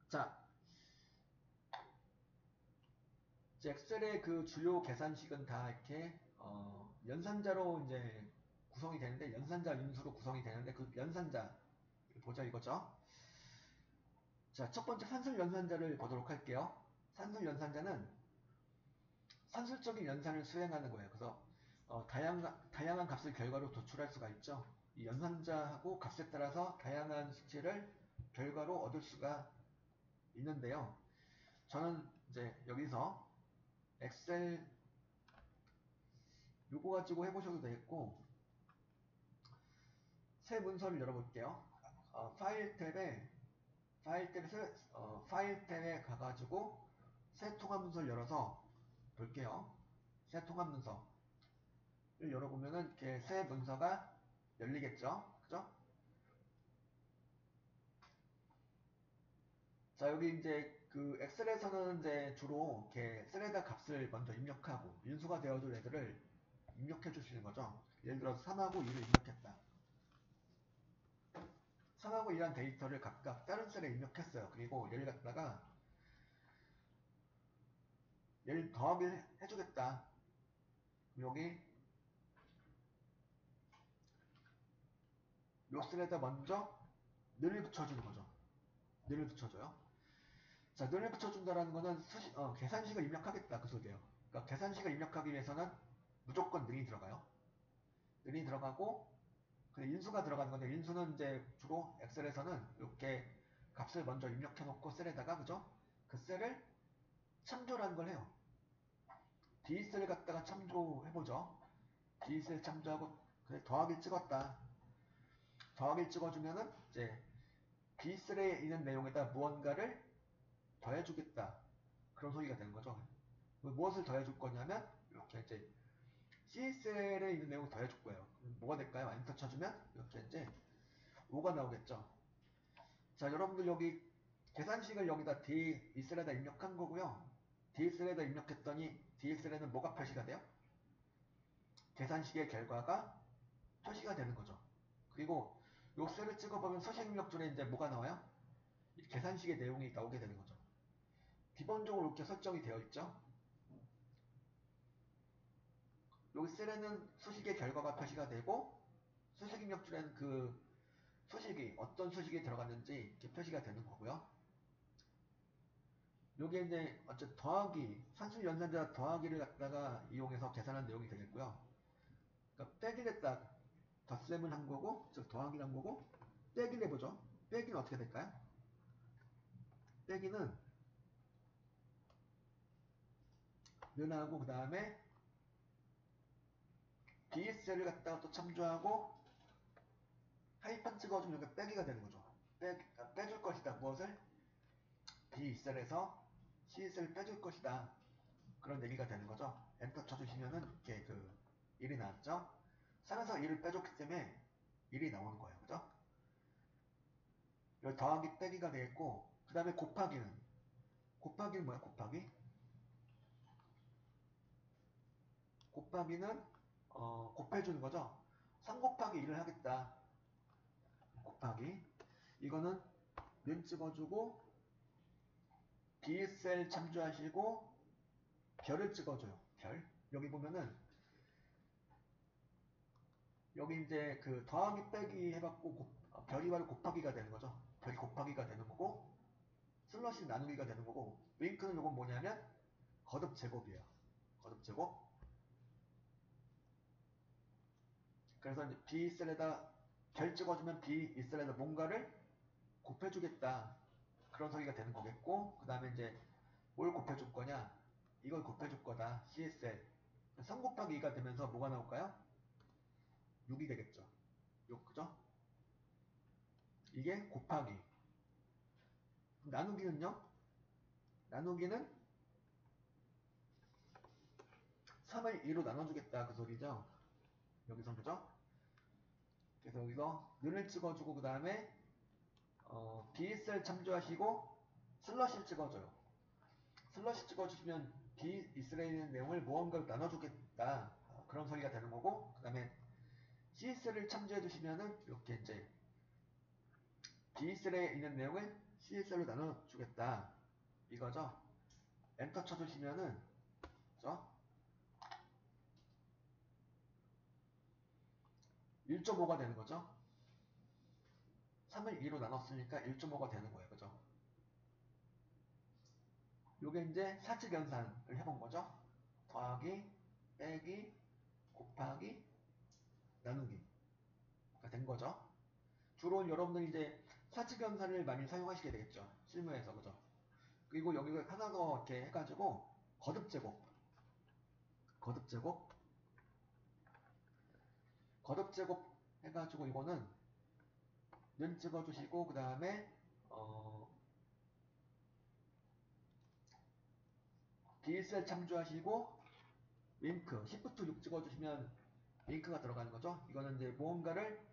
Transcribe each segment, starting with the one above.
자, 이제 엑셀의 그 주요 계산식은 다 이렇게 연산자로 이제 구성이 되는데, 연산자 인수로 구성이 되는데, 그 연산자 보자 이거죠. 자, 첫 번째 산술 연산자를 보도록 할게요. 산술 연산자는 산술적인 연산을 수행하는 거예요. 그래서 다양한 값을 결과로 도출할 수가 있죠. 이 연산자하고 값에 따라서 다양한 수치를 결과로 얻을 수가 있는데요. 저는 이제 여기서 엑셀 요거 가지고 해보셔도 되겠고, 새 문서를 열어볼게요. 파일 탭에 가가지고 새 통합 문서를 열어서 볼게요. 새 통합 문서를 열어보면은 이렇게 새 문서가 열리겠죠. 그죠? 자, 여기 이제 그 엑셀에서는 이제 주로 이렇게 셀에다 값을 먼저 입력하고 인수가 되어줄 애들을 입력해 주시는 거죠. 예를 들어서 3하고 2를 입력했다. 3하고 2란 데이터를 각각 다른 셀에 입력했어요. 그리고 얘를 갖다가 얘를 더하기를 해주겠다. 여기 요 셀에다 먼저 늘을 붙여주는 거죠. 늘을 붙여줘요. 자, 늘을 붙여준다라는 거는 계산식을 입력하겠다 그 소리예요. 그러니까 계산식을 입력하기 위해서는 무조건 늘이 들어가요. 늘이 들어가고, 근데 인수가 들어가는 건데, 인수는 이제 주로 엑셀에서는 이렇게 값을 먼저 입력해 놓고 셀에다가, 그죠? 그 셀을 참조라는 걸 해요. D셀을 갖다가 참조해보죠. D셀 참조하고, 그래, 더하기 찍었다. 더하기 찍어주면은, 이제, B셀에 있는 내용에다 무언가를 더해주겠다. 그런 소리가 되는 거죠. 무엇을 더해줄 거냐면, 이렇게 이제, C셀에 있는 내용을 더해줄 거예요. 뭐가 될까요? 엔터 쳐주면, 이렇게 이제, 5가 나오겠죠. 자, 여러분들 여기 계산식을 여기다 D셀에다 입력한 거고요. D셀에다 입력했더니 D셀에는 뭐가 표시가 돼요? 계산식의 결과가 표시가 되는 거죠. 그리고 요 셀을 찍어보면 서식 입력줄에 이제 뭐가 나와요? 계산식의 내용이 나오게 되는 거죠. 기본적으로 이렇게 설정이 되어 있죠. 여기 셀에는 수식의 결과가 표시가 되고, 수식 입력줄에는 그 수식이 어떤 수식이 들어갔는지 이렇게 표시가 되는 거고요. 요게 이제 어쨌든 더하기, 산술 연산자 더하기를 갖다가 이용해서 계산한 내용이 되겠고요. 그러니까 빼기를 딱 덧셈을 한 거고, 즉 더하기를 한 거고, 빼기를 해보죠. 빼기는 어떻게 될까요? 빼기는 면하고 그 다음에 B셀을 갖다가 또 참조하고 하이판 찍어주면 여기 빼기가 되는 거죠. 빼줄 것이다. 무엇을? B셀에서 C셀을 빼줄 것이다. 그런 얘기가 되는 거죠. 엔터 쳐주시면은 이렇게 그 1이 나왔죠. 3에서 1을 빼줬기 때문에 1이 나오는 거예요. 그죠? 여기 더하기 빼기가 되겠고, 그 다음에 곱하기는 뭐야? 곱하기는 곱해주는 거죠. 3 곱하기 1을 하겠다. 곱하기, 이거는 는 찍어주고 B셀 참조하시고 별을 찍어줘요. 별. 여기 보면은 여기 이제 그 더하기 빼기 해갖고 별이 바로 곱하기가 되는 거죠. 별이 곱하기가 되는 거고, 슬러시 나누기가 되는 거고, 윙크는 이건 뭐냐면 거듭 제곱이에요. 거듭 제곱. 그래서 이제 B셀에다 별 찍어주면 B셀에다 뭔가를 곱해주겠다. 그런 소리가 되는 거겠고, 그 다음에 이제 뭘 곱해줄 거냐? 이걸 곱해줄 거다. CSL. 3 곱하기 2가 되면서 뭐가 나올까요? 6이 되겠죠. 6, 그죠? 이게 곱하기. 나누기는요? 나누기는 3을 2로 나눠주겠다. 그 소리죠. 여기서, 그죠? 그래서 여기서 는을 찍어주고, 그 다음에 B셀 참조하시고 슬러시를 찍어줘요. 슬러시 찍어주시면 B셀에 있는 내용을 무언가로 나눠주겠다. 그런 소리가 되는 거고, 그 다음에 C셀을 참조해 주시면은 이렇게 이제 B셀에 있는 내용을 CSR로 나눠주겠다 이거죠. 엔터 쳐주시면은 그죠? 1.5가 되는 거죠. 3을 2로 나눴으니까 1.5가 되는 거예요. 그죠? 요게 이제 사칙 연산을 해본 거죠. 더하기, 빼기, 곱하기, 나누기가 된 거죠. 주로 여러분들이 이제 사칙 연산을 많이 사용하시게 되겠죠. 실무에서. 그죠? 그리고 여기가 하나 더 이렇게 해가지고 거듭 제곱, 거듭 제곱, 거듭 제곱 해가지고 이거는 면 찍어주시고 그 다음에 DSL 참조하시고 윙크 Shift 6 찍어주시면 윙크가 들어가는 거죠. 이거는 이제 무언가를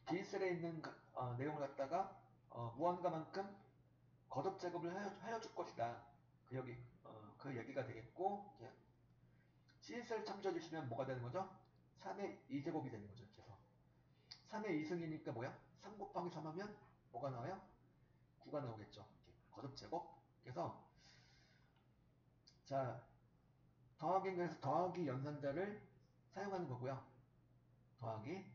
DSL에 있는 내용을 갖다가 무언가만큼 거듭 제곱을 하여 줄 것이다. 그 얘기가 되겠고 CSL 참조해 주시면 뭐가 되는 거죠? 3의 2제곱이 되는 거죠. 그래서 3의 2승이니까 뭐야? 3 곱하기 3 하면 뭐가 나와요? 9가 나오겠죠. 거듭 제곱. 그래서 자 더하기는 그래서 더하기 연산자를 사용하는 거고요. 더하기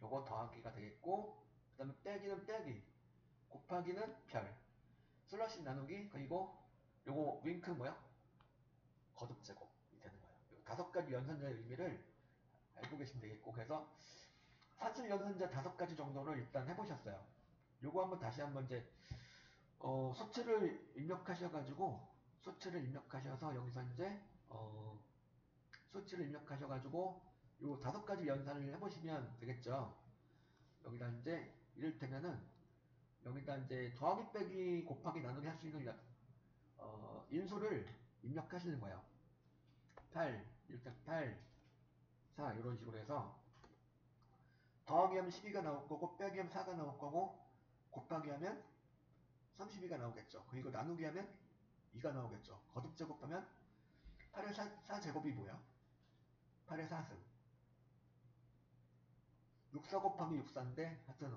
요거 더하기가 되겠고 그 다음에 빼기는 빼기 곱하기는 별 슬러시 나누기 그리고 요거 윙크 뭐야? 거듭 제곱이 되는 거예요. 다섯 가지 연산자의 의미를 알고 계시면 되겠고 그래서 산술 연산자 다섯 가지 정도를 일단 해보셨어요. 요거 한번 다시 한번 이제 수치를 입력하셔가지고 수치를 입력하셔서 여기서 이제 수치를 입력하셔가지고 요 다섯 가지 연산을 해보시면 되겠죠. 여기다 이제 이를테면은 여기다 이제 더하기 빼기 곱하기 나누기 할 수 있는 인수를 입력하시는 거예요. 8 이렇게 8 4 이런 식으로 해서 더하기 하면 12가 나올 거고 빼기 하면 4가 나올 거고 곱하기 하면 32가 나오겠죠. 그리고 나누기 하면 2가 나오겠죠. 거듭 제곱하면 8의 4제곱이 뭐야? 8의 4승 6사 곱하기 6사인데 하여튼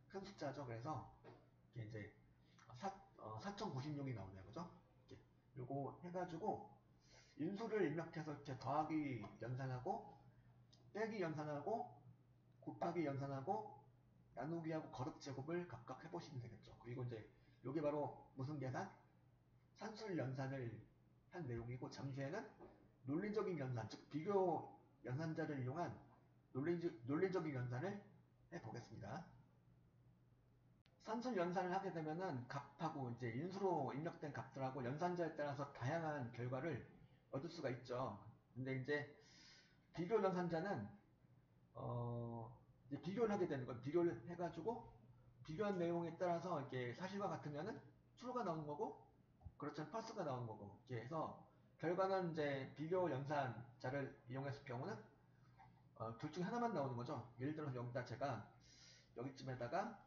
큰 숫자죠. 그래서 이게 이제 4096이 나오네요. 그죠? 이렇게 요거 해가지고 인수를 입력해서 이렇게 더하기 연산하고 빼기 연산하고 곱하기 연산하고 나누기하고 거듭 제곱을 각각 해보시면 되겠죠. 그리고 이제 요게 바로 무슨 계산? 산술 연산을 한 내용이고 잠시 후에는 논리적인 연산, 즉 비교 연산자를 이용한 논리적인 연산을 해보겠습니다. 산술 연산을 하게 되면은 값하고 이제 인수로 입력된 값들하고 연산자에 따라서 다양한 결과를 얻을 수가 있죠. 근데 이제 비교 연산자는 이제 비교를 하게 되는 건 비교를 해가지고 비교한 내용에 따라서 이렇게 사실과 같으면은 true가 나오는 거고 그렇지 않으면 false가 나오는 거고 이렇게 해서 결과는 이제 비교 연산자를 이용했을 경우는 둘 중에 하나만 나오는 거죠. 예를 들어서 여기다 제가 여기쯤에다가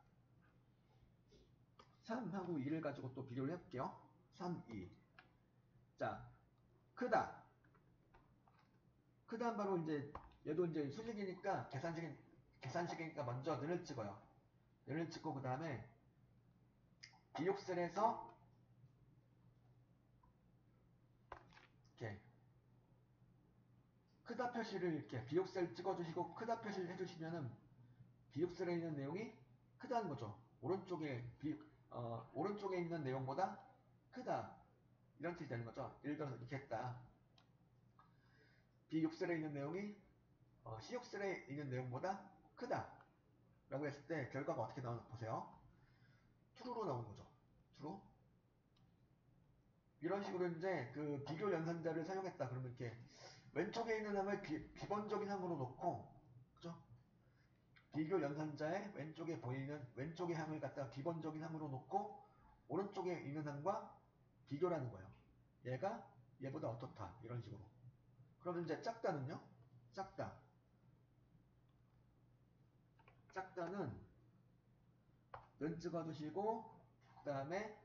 3하고 2를 가지고 또 비교를 해볼게요. 3, 2. 자, 크다. 크다는 바로 이제 얘도 이제 수식이니까 계산식이니까 먼저 는을 찍어요. 는을 찍고 그 다음에 비육셀에서 이렇게 크다 표시를 이렇게 비육셀 찍어주시고 크다 표시를 해주시면은 비육셀에 있는 내용이 크다는 거죠. 오른쪽에 있는 내용보다 크다 이런 뜻이 되는 거죠. 예를 들어서 이렇게 했다. B6셀에 있는 내용이 C6셀에 있는 내용보다 크다 라고 했을 때 결과가 어떻게 나오나 보세요. true로 나오는 거죠. true. 이런 식으로 이제 그 비교 연산자를 사용했다 그러면 이렇게 왼쪽에 있는 항을 기본적인 항으로 놓고 그죠? 비교 연산자의 왼쪽에 보이는 왼쪽의 항을 갖다가 기본적인 항으로 놓고 오른쪽에 있는 항과 비교를 하는 거예요. 얘가 얘보다 어떻다 이런 식으로. 그러면 이제 작다는요? 작다는 는 찍어주시고 그 다음에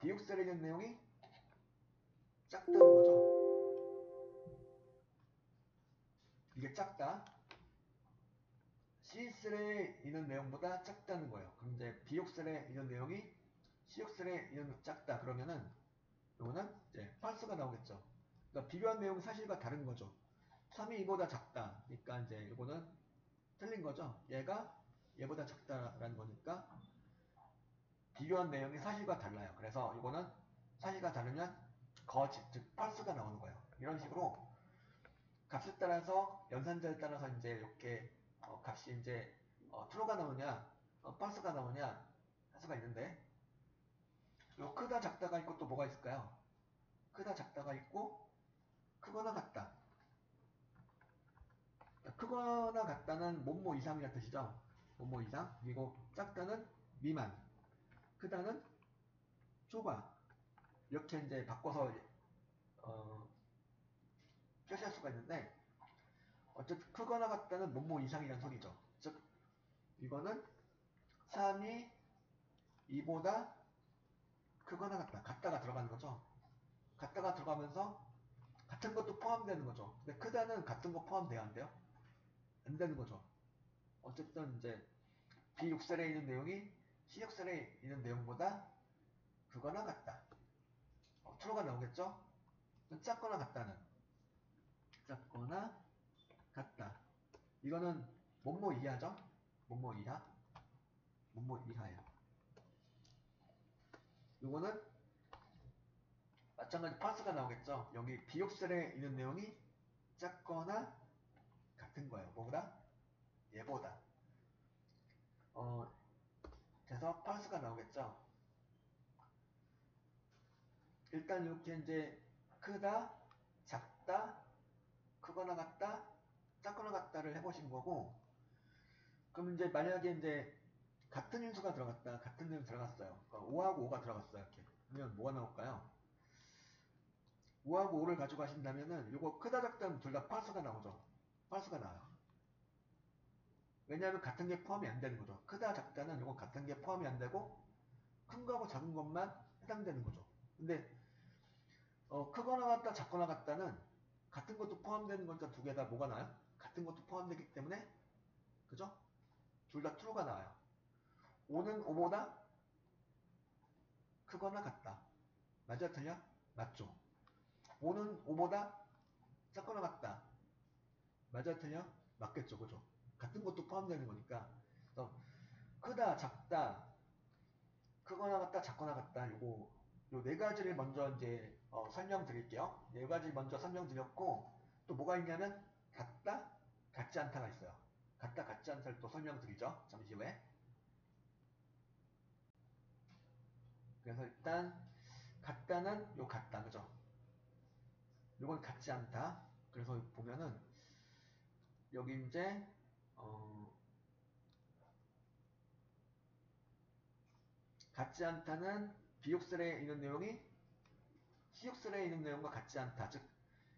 비육셀에 있는 내용이 작다는 거죠. 이게 작다. C셀에 있는 내용보다 작다는 거예요. 그럼 이제 B욕셀에 있는 내용이 C욕셀에 있는 작다. 그러면은 이거는 이제 false가 나오겠죠. 그러니까 비교한 내용이 사실과 다른 거죠. 3이 이보다 작다. 그러니까 이제 이거는 틀린 거죠. 얘가 얘보다 작다라는 거니까 비교한 내용이 사실과 달라요. 그래서 이거는 사실과 다르면 거짓, 즉 false가 나오는 거예요. 이런 식으로 값에 따라서 연산자에 따라서 이제 이렇게 값이 이제 true가 나오냐, false가 나오냐 할 수가 있는데 요 크다 작다가 있고 또 뭐가 있을까요? 크다 작다가 있고 크거나 같다. 크거나 같다는 뭐뭐 이상이라는 뜻이죠. 뭐뭐 이상. 그리고 작다는 미만. 크다는 좁아. 이렇게 이제 바꿔서 표시할 수가 있는데 어쨌든 크거나 같다는 뭐뭐 이상이라는 소리죠. 즉 이거는 3이 2보다 크거나 같다. 같다가 들어가는 거죠. 같다가 들어가면서 같은 것도 포함되는 거죠. 근데 크다는 같은 거 포함돼야 안 돼요? 안 되는 거죠. 어쨌든 이제 B6셀에 있는 내용이 C6셀에 있는 내용보다 그거나 같다. true가 나오겠죠? 작거나 같다는 작거나 같다. 이거는 뭐뭐 이하죠? 뭐뭐 이하? 뭐뭐 이하예요. 이거는 마찬가지 false가 나오겠죠? 여기 비욕셀에 있는 내용이 작거나 같은 거예요. 뭐보다? 얘보다. 그래서 false가 나오겠죠? 일단 이렇게 이제 크다, 작다, 크거나 같다, 작거나 같다를 해보신 거고, 그럼 이제 만약에 이제 같은 인수가 들어갔다, 같은 내용 들어갔어요. 그러니까 5하고 5가 들어갔어요. 이렇게. 그러면 뭐가 나올까요? 5하고 5를 가지고 하신다면은 요거 크다 작다는 둘 다 false가 나오죠. false가 나와요. 왜냐하면 같은 게 포함이 안 되는 거죠. 크다 작다는 요거 같은 게 포함이 안 되고 큰 거하고 작은 것만 해당되는 거죠. 근데 크거나 같다 작거나 같다는 같은 것도 포함되는 거니까 두 개 다 뭐가 나요? 같은 것도 포함되기 때문에 그죠? 둘 다 true가 나와요. 5는 5보다 크거나 같다. 맞아 틀려? 맞죠? 5는 5보다 작거나 같다. 맞아 틀려? 맞겠죠 그죠? 같은 것도 포함되는 거니까 그래서 크다 작다 크거나 같다 작거나 같다 요거 요 네 가지를 먼저 이제 설명드릴게요. 네 가지 먼저 설명드렸고 또 뭐가 있냐면 같다 같지 않다가 있어요. 같다 같지 않다를 또 설명드리죠. 잠시 후에. 그래서 일단 같다는 요 같다 그죠? 요건 같지 않다. 그래서 보면은 여기 이제 같지 않다는 비욕설에 있는 내용이 시욕설에 있는 내용과 같지 않다. 즉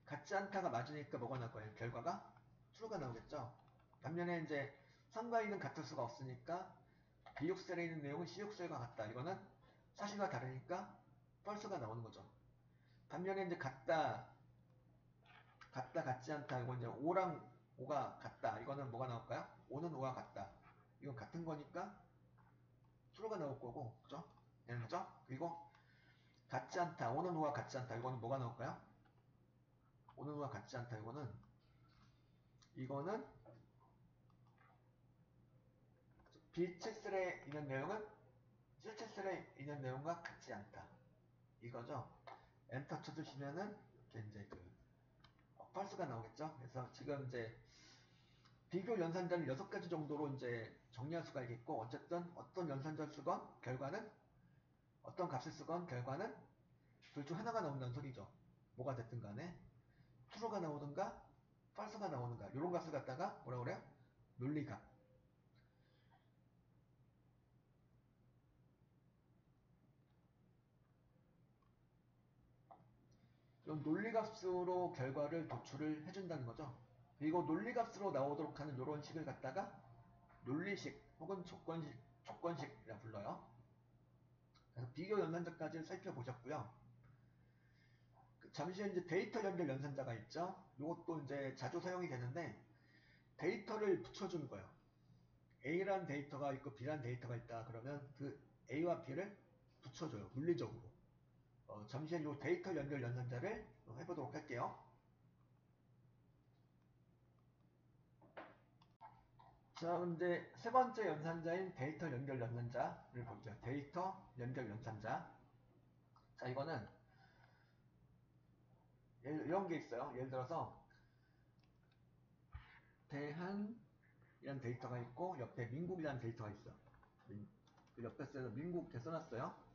같지 않다가 맞으니까 뭐가 나올 거예요? 결과가 true가 나오겠죠. 반면에 이제 상과 있는 같을 수가 없으니까 비욕설에 있는 내용은 시욕설과 같다. 이거는 사실과 다르니까 false가 나오는 거죠. 반면에 이제 같다 같지 않다. 이건 이제 5랑 5가 같다. 이거는 뭐가 나올까요? 5는 5가 같다. 이건 같은 거니까 true가 나올 거고, 그죠? 얘는 그죠? 그리고 같지 않다. 5는 5가 같지 않다. 이거는 뭐가 나올까요? 5는 5가 같지 않다. 이거는 B7셀에 있는 내용은 C7셀에 있는 내용과 같지 않다. 이거죠? 엔터 쳐주시면은 이렇게 이제 false가 나오겠죠? 그래서 지금 이제 비교 연산자는 6가지 정도로 이제 정리할 수가 있겠고 어쨌든 어떤 연산자를 쓰건 결과는 어떤 값을 쓰건 결과는 둘 중 하나가 나온다는 소리죠. 뭐가 됐든 간에 true가 나오든가 false가 나오든가 이런 값을 갖다가 뭐라 그래요? 논리값. 이런 논리값으로 결과를 도출을 해준다는 거죠. 그리고 논리값으로 나오도록 하는 이런 식을 갖다가 논리식 혹은 조건식이라 불러요. 그래서 비교 연산자까지 살펴보셨고요. 잠시 이제 데이터 연결 연산자가 있죠. 이것도 이제 자주 사용이 되는데 데이터를 붙여주는 거예요. A라는 데이터가 있고 B라는 데이터가 있다. 그러면 그 A와 B를 붙여줘요. 물리적으로. 잠시 이 데이터 연결 연산자를 해보도록 할게요. 자, 이제 세 번째 연산자인 데이터 연결 연산자를 볼게요. 데이터 연결 연산자. 자, 이거는 이런 게 있어요. 예를 들어서 대한이라는 데이터가 있고 옆에 민국이라는 데이터가 있어. 그 옆에 써서 민국 이렇게 써놨어요.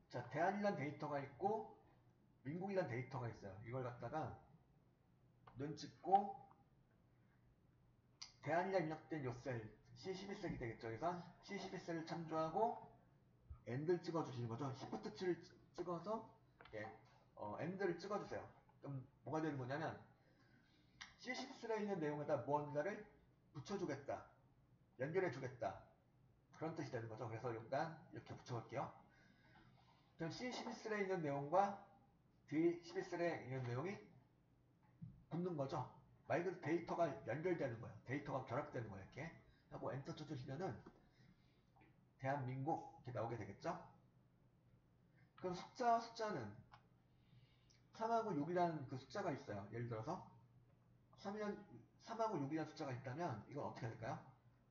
자, 대한이라는 데이터가 있고 민국이라는 데이터가 있어요. 이걸 갖다가 눈 찍고 대한이라 입력된 요 셀 C12셀이 되겠죠. 그래서 C12셀을 참조하고 엔드를 찍어주시는 거죠. Shift7을 찍어서 예, 엔드를 찍어주세요. 그럼 뭐가 되는 거냐면 C12셀에 있는 내용에다 무언가를 붙여주겠다. 연결해주겠다. 그런 뜻이 되는 거죠. 그래서 일단 이렇게 붙여볼게요. 그럼 C12셀에 있는 내용과 D12셀에 있는 내용이 붙는 거죠. 말 그대로 데이터가 연결되는 거예요. 데이터가 결합되는 거예요. 이렇게 하고 엔터 쳐주시면은 대한민국 이렇게 나오게 되겠죠. 그럼 숫자는 3하고 6이라는 그 숫자가 있어요. 예를 들어서 3하고 6이라는 숫자가 있다면 이건 어떻게 될까요?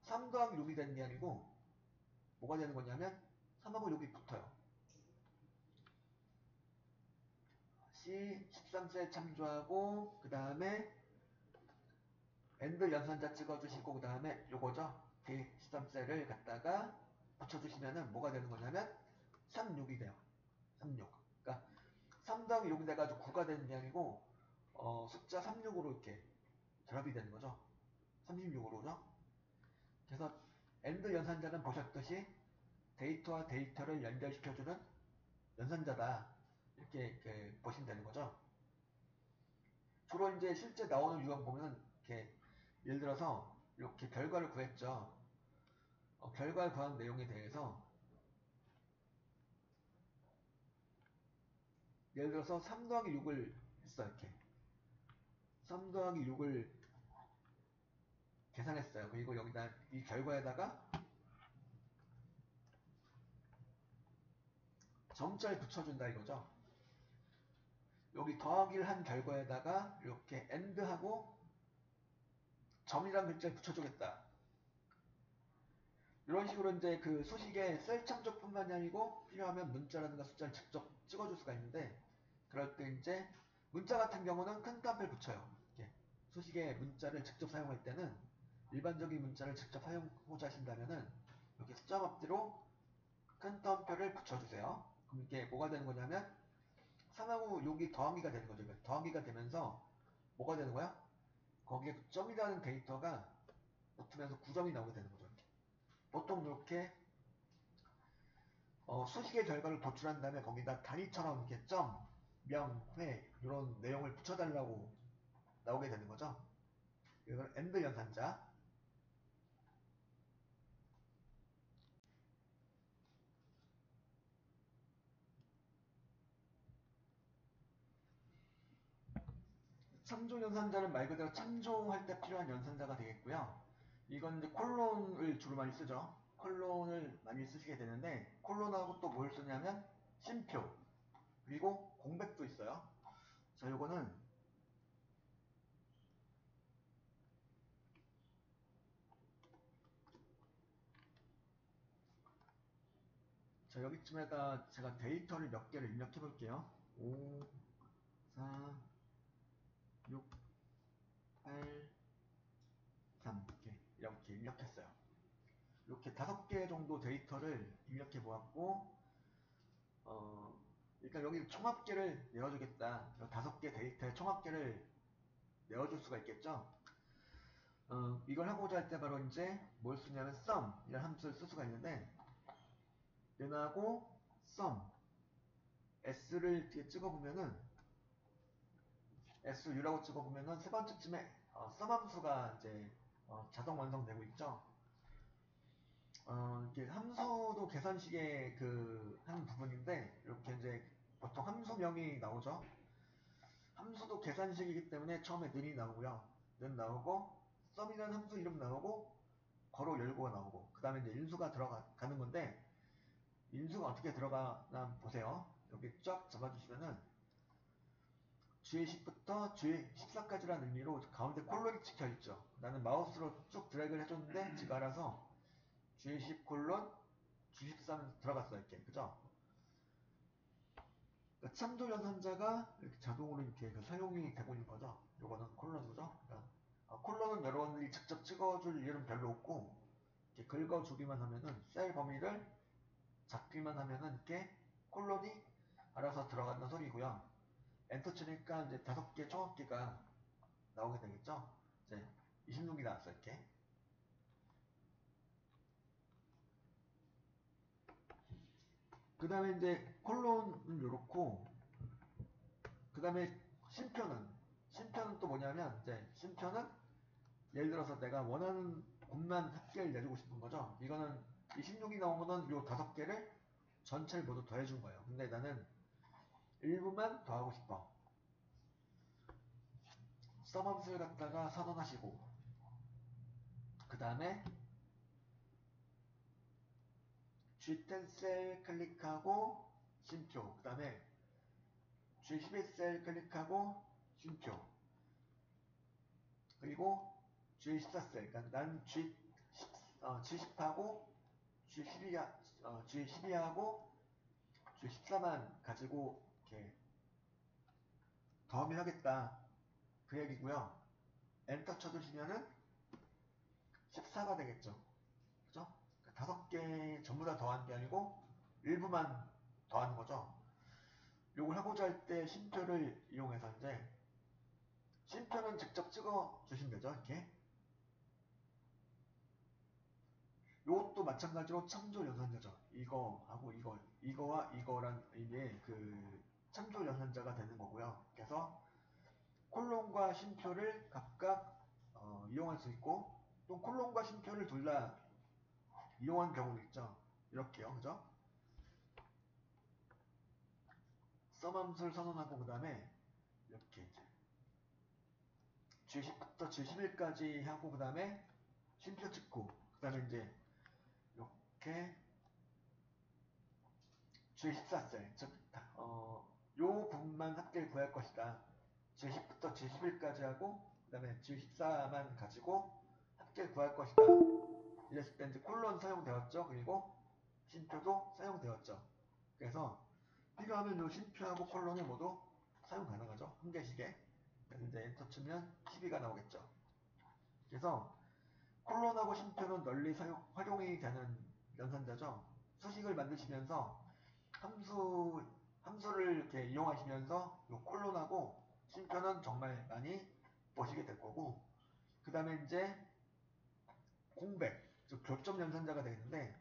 3 더하기 6이 되는 게 아니고 뭐가 되는 거냐면 3하고 6이 붙어요. C13셀 참조하고 그 다음에 엔드 연산자 찍어주시고 그 다음에 요거죠. D13셀을 갖다가 붙여주시면은 뭐가 되는 거냐면 36이 돼요. 36. 그러니까 3 더하기 6이 돼가지고 9가 되는 게 아니고 숫자 36으로 이렇게 결합이 되는 거죠. 36으로죠. 그래서 엔드 연산자는 보셨듯이 데이터와 데이터를 연결시켜주는 연산자다. 이렇게 보시면 되는 거죠. 주로 이제 실제 나오는 유형 보면 이렇게 예를 들어서 이렇게 결과를 구했죠. 결과를 구한 내용에 대해서 예를 들어서 3 더하기 6을 했어. 이렇게 3 더하기 6을 계산했어요. 그리고 여기다 이 결과에다가 점자를 붙여준다 이거죠. 여기 더하기를 한 결과에다가 이렇게 AND하고 점이라는 글자를 붙여주겠다. 이런 식으로 이제 그 수식에 셀 참조뿐만이 아니고 필요하면 문자라든가 숫자를 직접 찍어줄 수가 있는데 그럴 때 이제 문자 같은 경우는 큰 값을 붙여요. 이렇게 수식에 문자를 직접 사용할 때는 일반적인 문자를 직접 사용하고자 하신다면은 이렇게 숫자 값대로 큰 따옴표를 붙여주세요. 그럼 이게 뭐가 되는 거냐면 3하고 6이 더하기가 되는 거죠. 더하기가 되면서 뭐가 되는 거야? 거기에 점이라는 데이터가 붙으면서 9점이 나오게 되는 거죠. 이렇게. 보통 이렇게 수식의 결과를 도출한 다음에 거기다 단위처럼 이렇게 점, 명, 회 이런 내용을 붙여달라고 나오게 되는 거죠. 이걸 엔드 연산자. 참조 연산자는 말 그대로 참조할 때 필요한 연산자가 되겠고요. 이건 이제 콜론을 주로 많이 쓰죠. 콜론을 많이 쓰시게 되는데 콜론하고 또 뭘 쓰냐면 쉼표 그리고 공백도 있어요. 자, 요거는 자, 여기쯤에다 제가 데이터를 몇 개를 입력해 볼게요. 5, 4, 6, 8, 3 이렇게 입력했어요. 이렇게 5개 정도 데이터를 입력해 보았고 일단 여기 총합계를 내어주겠다. 5개 데이터의 총합계를 내어줄 수가 있겠죠. 이걸 하고자 할 때 바로 이제 뭘 쓰냐면 sum 이라는 함수를 쓸 수가 있는데 얘하고 sum s를 뒤에 찍어보면은 su라고 찍어보면은 세 번째쯤에 sum 함수가 이제 자동 완성되고 있죠. 이렇게 함수도 계산식의 그 한 부분인데 이렇게 이제 보통 함수명이 나오죠. 함수도 계산식이기 때문에 처음에 는이 나오고요. 는 나오고 썸이라는 함수 이름 나오고 괄호 열고가 나오고 그 다음에 이제 인수가 들어가는 건데 인수가 어떻게 들어가나 보세요. 여기 쫙 잡아주시면은 G10부터 G14까지라는 의미로 가운데 콜론이 찍혀있죠. 나는 마우스로 쭉 드래그를 해줬는데 지가 알아서 G10 콜론 G13 들어갔어 이렇게 그죠? 그러니까 참조 연산자가 이렇게 자동으로 이렇게 사용이 되고 있는 거죠. 요거는 콜론이죠. 그러니까 콜론은 여러분들이 직접 찍어줄 일은 별로 없고 이렇게 긁어주기만 하면은 셀 범위를 잡기만 하면은 이렇게 콜론이 알아서 들어간다는 소리고요. 엔터 치니까 이제 5개 총합계가 나오게 되겠죠. 이제 26이 나왔어 이렇게. 그 다음에 이제 콜론은 요렇고 그 다음에 심표는 또 뭐냐면 이제 심표는 예를 들어서 내가 원하는 곱만 합계를 내주고 싶은 거죠. 이거는 26이 나온 거는 요 5개를 전체를 모두 더해준 거예요. 근데 나는 일부만 더하고 싶어. 서범수를 갖다가 선언하시고 그 다음에 G10셀 클릭하고 심표 그 다음에 G11셀 클릭하고 심표 그리고 G14셀 그러니까 난 G10하고 G12하고 G14만 가지고 이렇게 더하면 하겠다 그 얘기고요. 엔터 쳐주시면은 14가 되겠죠. 그죠? 그러니까 5개 전부 다 더한 게 아니고 일부만 더하는 거죠. 요걸 하고자 할 때 심표를 이용해서 이제 심표는 직접 찍어 주시면 되죠. 이렇게 요것도 마찬가지로 참조 연산자죠. 이거하고 이거와 이거란 의미의 그 참조 연산자가 되는 거고요. 그래서 콜론과 심표를 각각 이용할 수 있고 또 콜론과 심표를 둘 다 이용한 경우도 있죠. 이렇게요. 그죠? 썸함수를 선언하고 그 다음에 이렇게 이제 G10부터 G11까지 하고 그 다음에 심표 찍고 그 다음에 이제 이렇게 G14셀 즉 요 부분만 합계를 구할 것이다. G10부터 G11까지 하고 그 다음에 G14만 가지고 합계를 구할 것이다. 이랬을 때 이제 콜론 사용되었죠. 그리고 심표도 사용되었죠. 그래서 필요하면 요 심표하고 콜론을 모두 사용 가능하죠. 한 개씩에. 이제 엔터 치면 12가 나오겠죠. 그래서 콜론하고 심표는 널리 활용이 되는 연산자죠. 수식을 만드시면서 함수를 이렇게 이용하시면서 요 콜론하고 심표는 정말 많이 보시게 될 거고 그 다음에 이제 공백, 즉 교점 연산자가 되겠는데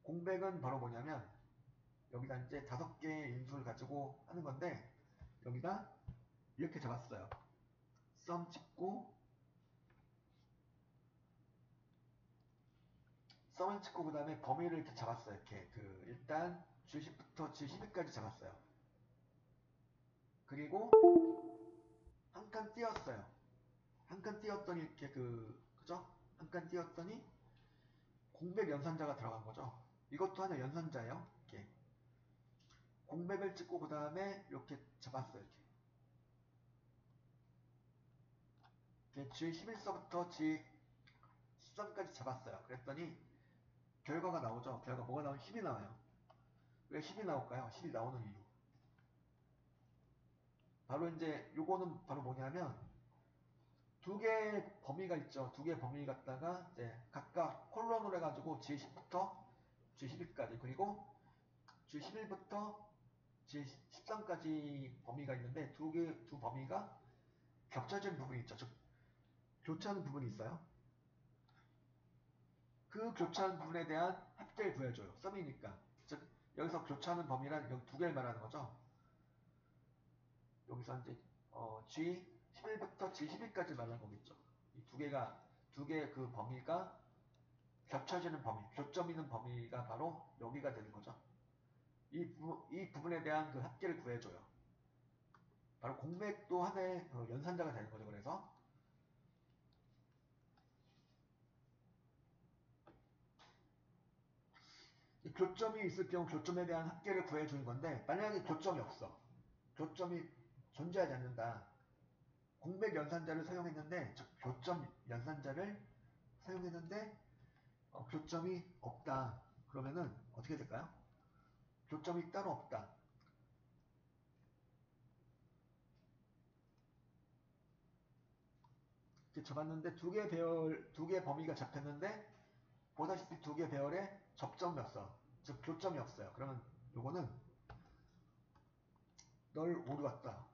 공백은 바로 뭐냐면 여기다 이제 5개의 인수를 가지고 하는 건데 여기다 이렇게 잡았어요. 썸 찍고 썸을 찍고 그 다음에 범위를 이렇게 잡았어요. 이렇게 일단 G10부터 G12까지 잡았어요. 그리고 한 칸 띄었어요. 한 칸 띄었더니 이렇게 그죠? 한 칸 띄었더니 공백 연산자가 들어간 거죠. 이것도 하나 연산자예요. 이렇게 공백을 찍고 그 다음에 이렇게 잡았어요. 이렇게 G11서부터 G13까지 잡았어요. 그랬더니 결과가 나오죠. 결과 뭐가 나오면 10이 나와요. 왜 10이 나올까요? 10이 나오는 이유. 바로 이제 요거는 바로 뭐냐면 두 개의 범위가 있죠. 두 개의 범위 갖다가 이제 각각 콜론으로 해가지고 G10부터 G11까지 그리고 G11부터 G13까지 범위가 있는데 두 범위가 겹쳐진 부분이 있죠. 즉 교차하는 부분이 있어요. 그 교차하는 부분에 대한 합계를 구해줘요. 썸이니까. 즉 여기서 교차하는 범위란 여기 두 개를 말하는 거죠. 여기서 이제 G11부터 G12까지 말하는 거겠죠. 이 두 개의 그 범위가 겹쳐지는 범위, 교점 있는 범위가 바로 여기가 되는 거죠. 이 부분에 대한 그 합계를 구해줘요. 바로 공백도 하나의 연산자가 되는 거죠. 그래서 교점이 있을 경우 교점에 대한 합계를 구해주는 건데, 만약에 교점이 없어. 교점이 존재하지 않는다. 공백 연산자를 사용했는데, 즉 교점 연산자를 사용했는데 교점이 없다. 그러면은 어떻게 될까요? 교점이 따로 없다. 이렇게 잡았는데 두 개 범위가 잡혔는데 보다시피 두 개 배열에 접점이 없어. 즉 교점이 없어요. 그러면 요거는 널 오류 같다.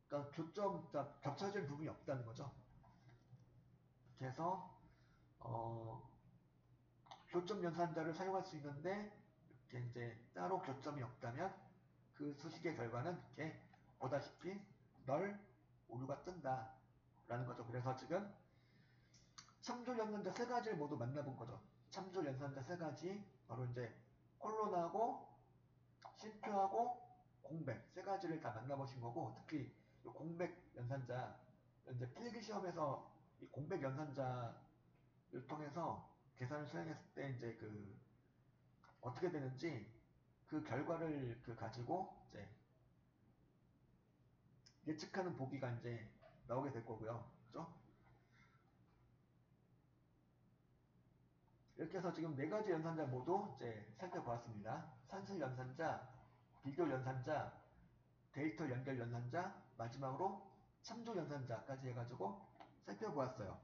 그러니까 교점, 겹쳐질 부분이 없다는 거죠. 그래서 교점 연산자를 사용할 수 있는데 이렇게 이제 따로 교점이 없다면 그 수식의 결과는 이렇게 보다시피 널 오류가 뜬다 라는 거죠. 그래서 지금 참조 연산자 세 가지를 모두 만나본 거죠. 참조 연산자 세 가지 바로 이제 콜론하고 실표하고 공백 세 가지를 다 만나보신 거고, 특히 공백 연산자, 이제 필기 시험에서 이 공백 연산자를 통해서 계산을 수행했을 때 이제 어떻게 되는지 그 결과를 가지고 이제 예측하는 보기가 이제 나오게 될 거고요. 그죠? 이렇게 해서 지금 네 가지 연산자 모두 이제 살펴보았습니다. 산술 연산자, 비교 연산자, 데이터 연결 연산자, 마지막으로 참조 연산자까지 해가지고 살펴보았어요.